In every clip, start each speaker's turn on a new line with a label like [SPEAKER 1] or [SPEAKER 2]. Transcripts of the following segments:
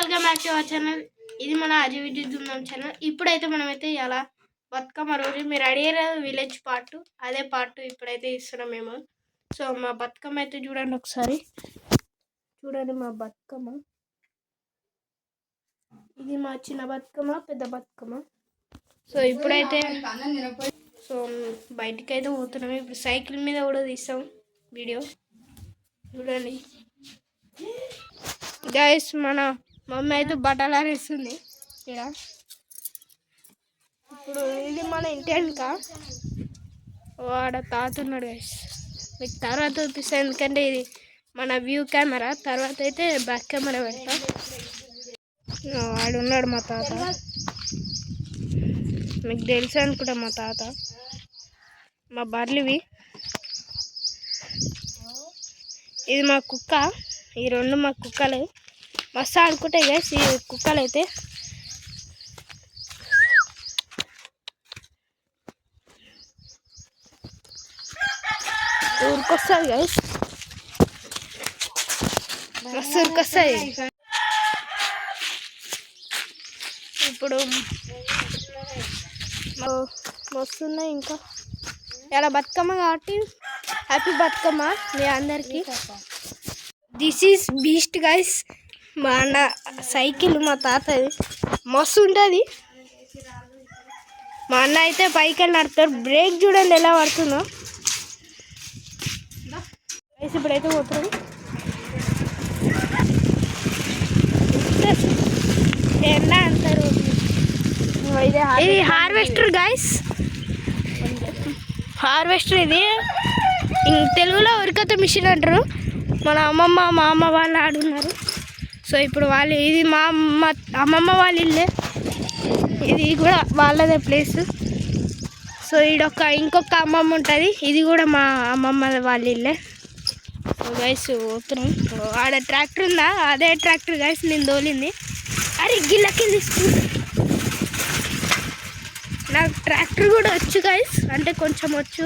[SPEAKER 1] Welcome back to our channel. ఇది మన అజయ్ విద్యుత్ దుమ్నం ఛానల్. ఇప్పుడైతే మనమైతే ఇలా బతుకమ్మ రోజు మీరు అడిగారు విలేజ్ పార్ట్, అదే పార్ట్ ఇప్పుడైతే ఇస్తున్నాం మేము. సో మా బతుకమ్మ అయితే చూడండి ఒకసారి. చూడండి మా బతుకమ్మ. ఇది మా చిన్న బతుకమ్మ, పెద్ద బతుకమ్మ. సో ఇప్పుడైతే సో బయటికి అయితే పోతున్నాము. ఇప్పుడు సైకిల్ మీద కూడా తీస్తాం వీడియో. చూడండి గైస్, మన మమ్మీ అయితే బట్టలు ఆరేస్తుంది ఇక్కడ. ఇప్పుడు ఇది మన ఇంటి వెనుక వాడ తాత ఉన్నాడు గైస్. మీకు తర్వాత చూపిస్తాను, ఎందుకంటే ఇది మన వ్యూ కెమెరా. తర్వాత అయితే బ్యాక్ కెమెరా పెడతా. వాడు ఉన్నాడు మా తాత, మీకు తెలుసు అనుకుంటా మా తాత. మా బర్లివి, ఇది మా కుక్క. ఈ రెండు మా కుక్కలు మస్తు ఆడుకుంటాయి గైస్ ఈ కుక్కలు అయితే. ఊరికొస్తుంది గైస్, మస్తు ఊరికొస్తుంది. ఇప్పుడు వస్తున్నాయి ఇంకా ఇలా బతుకమ్మ కాబట్టి హ్యాపీ బతుకమ్మ మీ అందరికీ. This is beast guys. మా అన్న సైకిల్ మా తాతది మస్తు ఉంటుంది. మా అన్న అయితే పైకి వెళ్ళి నడుపుతారు. బ్రేక్ చూడండి ఎలా పడుతుందో గైస్. ఇప్పుడైతే పోతుంది ఎండ అంటారు. ఇది హార్వెస్టర్ గైస్, హార్వెస్టర్. ఇది తెలుగులో ఉరికత మిషన్ అంటారు. మన అమ్మమ్మ మా అమ్మ వాళ్ళు ఆడున్నారు. సో ఇప్పుడు వాళ్ళు, ఇది మా అమ్మమ్మ వాళ్ళ ఇల్లే, ఇది కూడా వాళ్ళదే ప్లేస్. సో ఇంకొక అమ్మమ్మ ఉంటుంది, ఇది కూడా మా అమ్మమ్మ వాళ్ళ ఇల్లే. సో గైస్ పోతున్నాం. ఆడ ట్రాక్టర్ ఉందా, అదే ట్రాక్టర్ గైస్ నేను తోలింది. అరే గిల్లకి తీసుకుంటా. నాకు ట్రాక్టర్ కూడా వచ్చు గైస్, అంటే కొంచెం వచ్చు.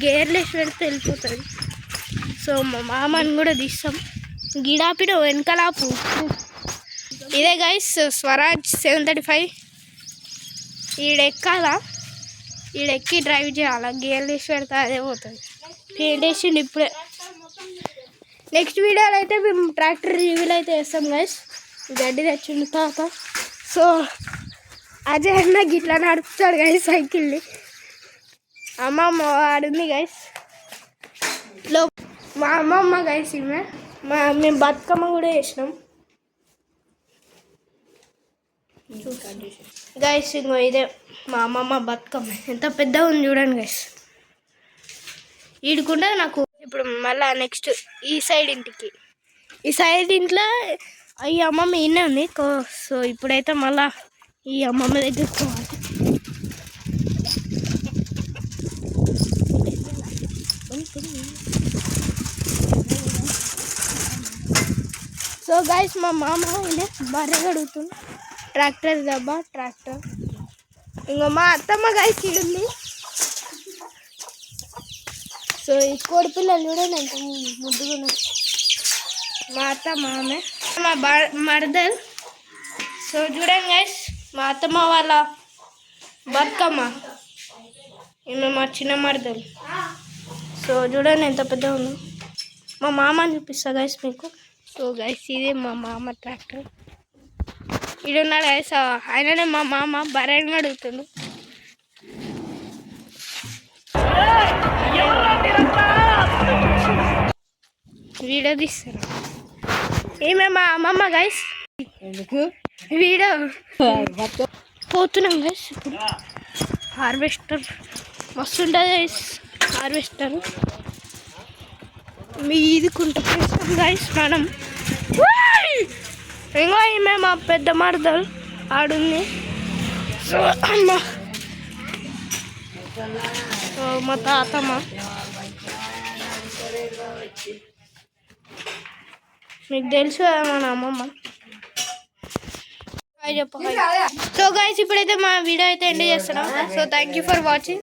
[SPEAKER 1] గేర్లేసి పెడితే వెళ్ళిపోతుంది. సో మా మామని కూడా తీస్తాం. గిడాపిన వెనకలాపు ఇదే గైస్ స్వరాజ్ 735. ఈడెక్కాలా, ఈడెక్కి డ్రైవ్ చేయాలా, గేర్లు వేసి పెడితే అదే పోతుంది. పెయింట్ వేసిండు ఇప్పుడే. నెక్స్ట్ వీడియోలో అయితే మేము ట్రాక్టర్ రివ్యూలు అయితే వేస్తాం గైస్. గడ్డి తెచ్చిండు తాత. సో అజయ్ అన్న గిట్లా నడుపుతాడు గైస్ సైకిల్ని. అమ్మమ్మ ఆడుంది గైస్ మా అమ్మమ్మ గైస్. ఈమె మేము బతుకమ్మ కూడా వేసినాం గైస్. ఇంకో ఇదే మా అమ్మమ్మ బతుకమ్మ. ఎంత పెద్దగా ఉంది చూడండి గైస్. ఈడుకుంటే నాకు ఇప్పుడు మళ్ళీ నెక్స్ట్ ఈ సైడ్ ఇంటికి, ఈ సైడ్ ఇంట్లో ఈ అమ్మమ్మ ఈయనే ఉంది. సో ఇప్పుడైతే మళ్ళీ ఈ అమ్మమ్మ దగ్గరికి పోవాలి. సో గైస్ మా మామ ఇదే బర్రె కడుగుతుంది. Tractor దబ్బా tractor. ఇంకో మా అత్తమ్మ గైస్ ఉంది. సో ఈ కోడి పిల్లలు చూడండి ఎంత ముద్దుగా ఉన్నాయి. మా అత్తమ్మ ఆమె మా మరదలు. సో చూడండి గైస్ మా అత్తమ్మ వాళ్ళ బతుకమ్మ, ఈమె మా చిన్న మరదలు. సో చూడండి ఎంత పెద్దగా ఉందో. మా మామని చూపిస్తా గైస్ మీకు. సో గైస్ ఇదే మా మామ ట్రాక్టర్. ఈడున్నాడు గైస్, ఆయననే మా మామ బర్రెని అడుగుతుండు. వీడియో తీస్తాను. ఏమే మా అమ్మమ్మ గైస్. వీడియో పోతున్నాం గైస్. ఇప్పుడు హార్వెస్టర్ మస్తు ఉంటుంది గైస్. హార్వెస్టర్ మీదికుంటూ వేస్తాం గైస్ మనం. ఇంకో ఈమె మా పెద్ద మరదలు ఆడుంది. సో అమ్మ మా తాతమ్మ. మీకు తెలుసు కదా మన అమ్మమ్మ. చెప్ప. సో గైస్ ఇప్పుడైతే మా వీడియో అయితే ఎండ్ చేస్తున్నాం. So thank you for watching.